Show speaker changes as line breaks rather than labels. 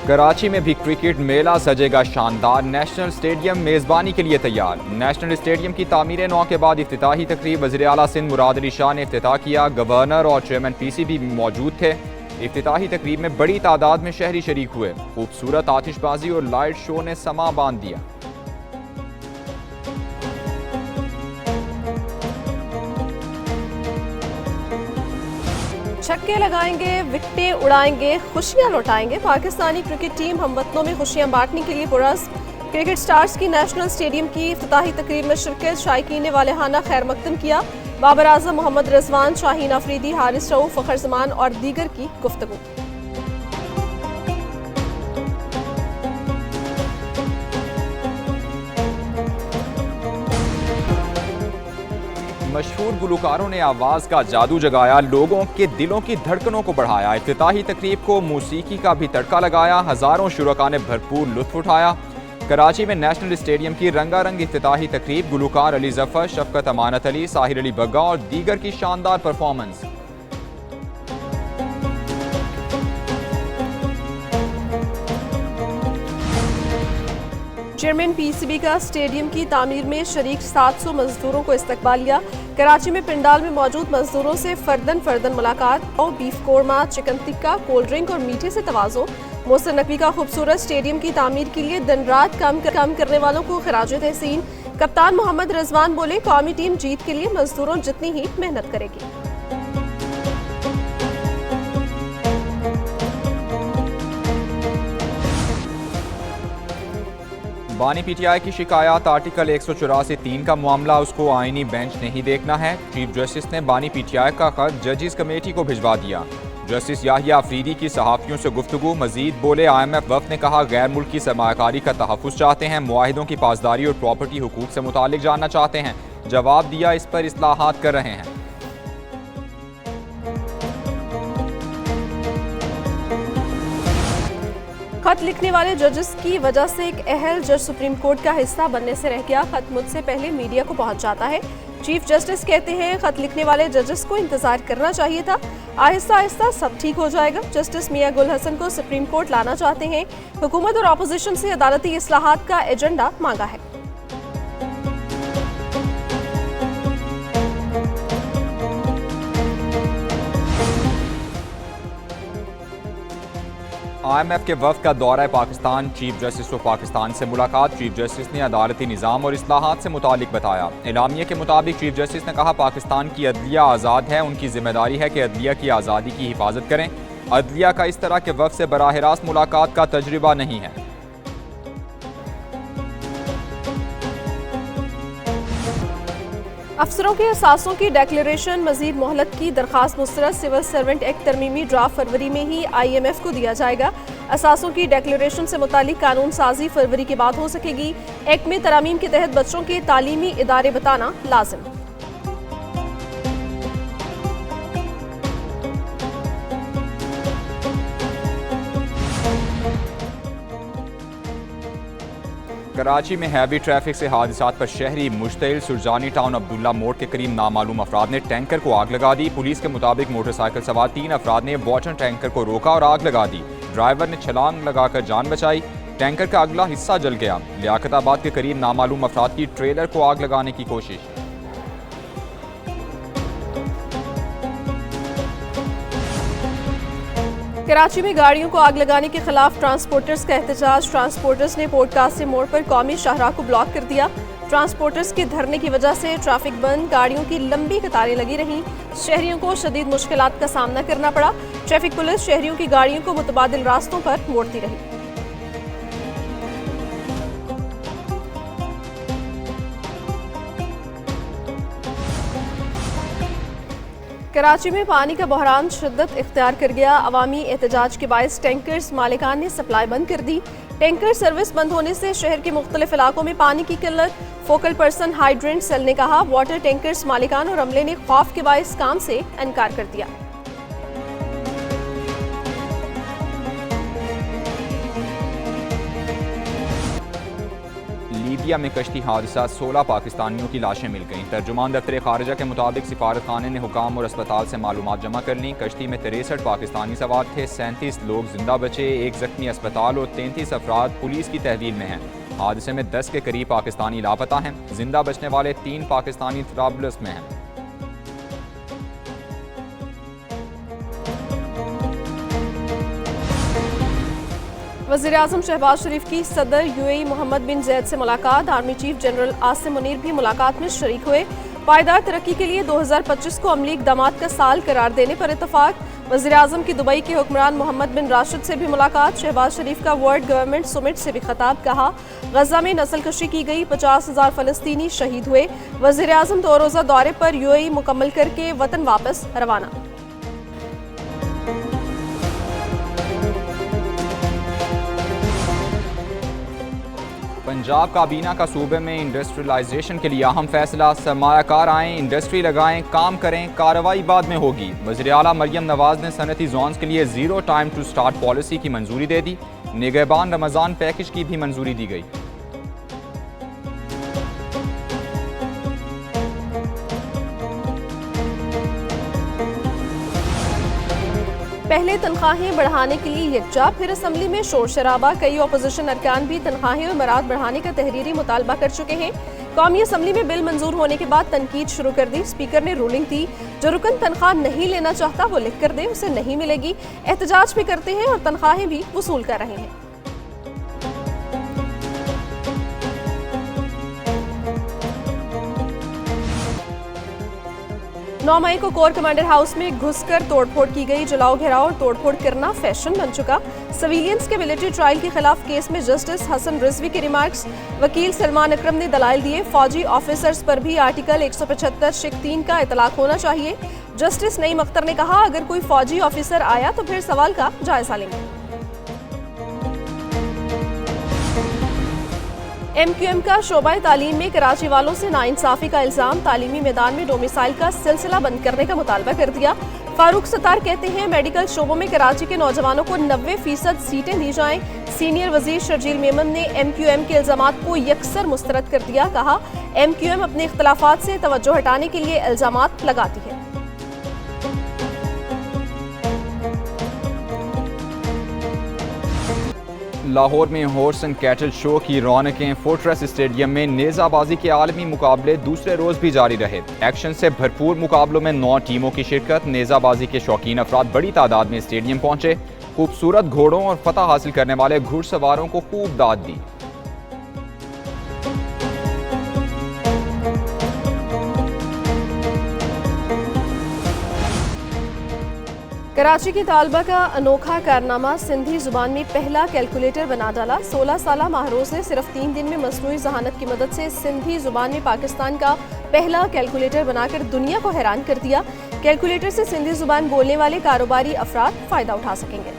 कराची में भी क्रिकेट मेला सजेगा शानदार। नेशनल स्टेडियम मेज़बानी के लिए तैयार। नेशनल स्टेडियम की तामीर नौ के बाद इफ्तिताही तकरीब वज़ीर आला सिंध मुराद अली शाह ने इफ्तिताह किया। गवर्नर और चेयरमैन PCB भी मौजूद थे। इफ्तिताही तकरीब में बड़ी तादाद में शहरी शरीक हुए। खूबसूरत आतिशबाजी और लाइट शो ने समा बांध दिया।
छक्के लगाएंगे, विकेटें उड़ाएंगे, खुशियां लौटाएंगे। पाकिस्तानी क्रिकेट टीम हमवतनों में खुशियां बांटने के लिए पुरस। क्रिकेट स्टार्स की नेशनल स्टेडियम की इफ्तिताही तकरीब में शिरकत। शायकीन ने वालेहाना खैर मकदम किया। बाबर आजम, मोहम्मद रिजवान, शाहीन अफरीदी, हारिस रऊफ, फखर जमान और दीगर की गुफ्तगू।
मशहूर गुलकारों ने आवाज़ का जादू जगाया, लोगों के दिलों की धड़कनों को बढ़ाया। इफ्तिताही तकरीब को मौसीकी का भी तड़का लगाया। हज़ारों शुरका ने भरपूर लुत्फ उठाया। कराची में नेशनल स्टेडियम की रंगारंग इफ्तिताही तकरीब। गुलकार अली जफ़र, शफकत अमानत अली, साहिर अली बग्गा और दीगर की शानदार परफॉर्मेंस।
चेयरमैन PCB का स्टेडियम की तामीर में शरीक 700 मजदूरों को इस्तकबालिया। कराची में पिंडाल में मौजूद मजदूरों से फर्दन मुलाकात और beef korma, chicken tikka, cold drink और मीठे से तवाज़ो। मोहसिन नकवी का खूबसूरत स्टेडियम की तामीर के लिए दिन रात काम करने वालों को खिराज तहसीन। कप्तान मोहम्मद रिजवान बोले, कौमी टीम जीत के लिए मजदूरों जितनी ही मेहनत करेगी।
बानी PTI की शिकायत। आर्टिकल 184(3) का मामला उसको आईनी बेंच नहीं देखना है। चीफ जस्टिस ने बानी PTI का खत जजिस कमेटी को भिजवा दिया। जस्टिस याहिया अफरीदी की सहाफ़ियों से गुफ्तगू। मजीद बोले, IMF वफ़द ने कहा गैर मुल्की सरमायाकारी का तहफ़्फ़ुज़ चाहते हैं, मुआहिदों की पासदारी और प्रॉपर्टी हुकूक से मुतालिक जानना चाहते हैं। जवाब दिया, इस पर इस्लाहात कर रहे हैं।
खत लिखने वाले जजेस की वजह से एक अहल जज सुप्रीम कोर्ट का हिस्सा बनने से रह गया। खत मुझसे पहले मीडिया को पहुंच जाता है। चीफ जस्टिस कहते हैं, खत लिखने वाले जजेस को इंतजार करना चाहिए था। आहिस्ता आहिस्ता सब ठीक हो जाएगा। जस्टिस मियां गुल हसन को सुप्रीम कोर्ट लाना चाहते हैं। हुकूमत और अपोजिशन से अदालती इस्लाहात का एजेंडा मांगा है।
IMF के वफ़द का दौरा Pakistan. Chief justice of Pakistan से मुलाकात। चीफ जस्टिस ने अदालती निज़ाम और इस्लाहात से मुतालिक बताया। एलामिया के मुताबिक चीफ जस्टिस ने कहा, पाकिस्तान की अदलिया आज़ाद है, उनकी जिम्मेदारी है कि अदलिया की आज़ादी की हिफाजत करें। अदलिया का इस तरह के वफ़द से बराह रास्त मुलाकात का तजुर्बा नहीं है।
अफसरों के असासों की डिक्लेरेशन, मजीद मोहलत की दरखास्त मुस्तरद। सिविल सर्वेंट एक्ट तरमीमी ड्राफ्ट फरवरी में ही IMF को दिया जाएगा। असासों की डिक्लेरेशन से मुतालिक कानून साजी फरवरी के बाद हो सकेगी। एक्ट में तरमीम के तहत बच्चों के तालीमी इदारे बताना लाजिम।
कराची में हैवी ट्रैफिक से हादसात पर शहरी मुश्तिल। सुरजानी टाउन अब्दुल्ला मोड़ के करीब नामालूम अफराद ने टैंकर को आग लगा दी। पुलिस के मुताबिक मोटरसाइकिल सवार 3 अफराद ने वाटर टैंकर को रोका और आग लगा दी। ड्राइवर ने छलांग लगाकर जान बचाई। टैंकर का अगला हिस्सा जल गया। लियाकताबाद के करीब नामालूम अफराद की ट्रेलर को आग लगाने की कोशिश।
कराची में गाड़ियों को आग लगाने के खिलाफ ट्रांसपोर्टर्स का एहतजाज। ट्रांसपोर्टर्स ने पोर्ट कासिम मोड़ पर कौमी शाहराह को ब्लॉक कर दिया। ट्रांसपोर्टर्स के धरने की वजह से ट्रैफिक बंद, गाड़ियों की लंबी कतारें लगी रहीं। शहरियों को शदीद मुश्किलात का सामना करना पड़ा। ट्रैफिक पुलिस शहरियों की गाड़ियों को मुतबादिल रास्तों पर मोड़ती रही। कराची में पानी का बहरान शिद्दत इख्तियार कर गया। अवामी एहतजाज के बायस टैंकर्स मालिकान ने सप्लाई बंद कर दी। टैंकर सर्विस बंद होने से शहर के मुख्तलिफ इलाकों में पानी की किल्लत। फोकल पर्सन हाइड्रेंट सेल ने कहा, वाटर टैंकर्स मालिकान और अमले ने खौफ के बायस काम से इनकार कर दिया।
लीबिया में कश्ती हादसा 16 पाकिस्तानियों की लाशें मिल गईं। तर्जुमान दफ्तर खारजा के मुताबिक सिफारत खाने ने हुकाम और अस्पताल से मालूमात जमा कर ली। कश्ती में 63 पाकिस्तानी सवार थे, 37 लोग जिंदा बचे, 1 जख्मी अस्पताल और 33 अफराद पुलिस की तहवील में हैं। हादसे में 10 के करीब पाकिस्तानी लापता हैं। जिंदा बचने वाले 3 पाकिस्तानी ट्राबलस में हैं।
वज़ीर-ए-आज़म शहबाज शरीफ की सदर यूएई मोहम्मद बिन जैद से मुलाकात। Army chief general Asim Munir भी मुलाकात में शरीक हुए। पायदार तरक्की के लिए 2025 को अमली इक़दामात का साल करार देने पर इत्तफाक। वज़ीर-ए-आज़म की दुबई के हुक्मरान मोहम्मद बिन राशिद से भी मुलाकात। शहबाज शरीफ का वर्ल्ड गवर्नमेंट समिट से भी खिताब। कहा, गजा में नस्लकशी की गई, 50,000 फ़लस्तीनी शहीद हुए। वज़ीर-ए-आज़म 2 रोज़ा दौरे पर यूएई मुकम्मल करके वतन वापस रवाना।
पंजाब काबीना का सूबे में इंडस्ट्रियलाइजेशन के लिए अहम फैसला। सरमायाकार आएँ, इंडस्ट्री लगाएं, काम करें, कार्रवाई बाद में होगी। वज़ीर आला मरियम नवाज ने सनती जोन्स के लिए 0 टाइम टू स्टार्ट पॉलिसी की मंजूरी दे दी। निगहबान रमज़ान पैकेज की भी मंजूरी दी गई।
पहले तनख्वाहें बढ़ाने के लिए यकजा, फिर असम्बली में शोर शराबा। कई अपोजिशन अरकान भी तनख्वाहें और मराद बढ़ाने का तहरीरी मुतालबा कर चुके हैं। कौमी असम्बली में बिल मंजूर होने के बाद तनकीद शुरू कर दी। स्पीकर ने रूलिंग दी, जो रुकन तनख्वाह नहीं लेना चाहता वो लिख कर दे, उसे नहीं मिलेगी। एहतजाज भी करते हैं और तनख्वाहें भी वसूल कर रहे हैं। 9 मई को कोर कमांडर हाउस में घुसकर तोड़फोड़ की गई। जलाओ घेराव और तोड़फोड़ करना फैशन बन चुका। सिविलियंस के मिलिट्री ट्रायल के खिलाफ केस में जस्टिस हसन रिजवी के रिमार्क्स। वकील सलमान अकरम ने दलाइल दिए। फौजी ऑफिसर्स पर भी आर्टिकल 175 शिक 3 का इतलाक होना चाहिए। जस्टिस नईम अख्तर ने कहा, अगर कोई फौजी ऑफिसर आया तो फिर सवाल का जायजा लेंगे। MQM का शोबा तालीम में कराची वालों से नाइंसाफी का इल्जाम। तालीमी मैदान में डोमिसाइल का सिलसिला बंद करने का मुतालबा कर दिया। फारूक सत्तार कहते हैं, मेडिकल शोबों में कराची के नौजवानों को 90% सीटें दी जाएं। सीनियर वजीर शर्जील मेमन ने MQM के इल्जामात को यकसर मुस्तरद कर दिया। कहा, MQM अपने इख्तलाफात से तवज्जो हटाने के लिए इल्जामात लगाती है।
लाहौर में हॉर्स एंड कैटल शो की रौनकें। फोर्ट्रेस स्टेडियम में नेज़ाबाजी के आलमी मुकाबले दूसरे रोज भी जारी रहे। एक्शन से भरपूर मुकाबलों में 9 टीमों की शिरकत। नेज़ाबाजी के शौकीन अफराद बड़ी तादाद में स्टेडियम पहुंचे। खूबसूरत घोड़ों और फतह हासिल करने वाले घुड़सवारों को खूब दाद दी।
कराची की तालबा का अनोखा कारनामा, सिंधी जुबान में पहला कैलकुलेटर बना डाला। 16 साला महरोज ने सिर्फ 3 दिन में मसनूई जहानत की मदद से सिंधी जुबान में पाकिस्तान का पहला कैलकुलेटर बनाकर दुनिया को हैरान कर दिया। कैलकुलेटर से सिंधी जुबान बोलने वाले कारोबारी अफराद फायदा उठा सकेंगे।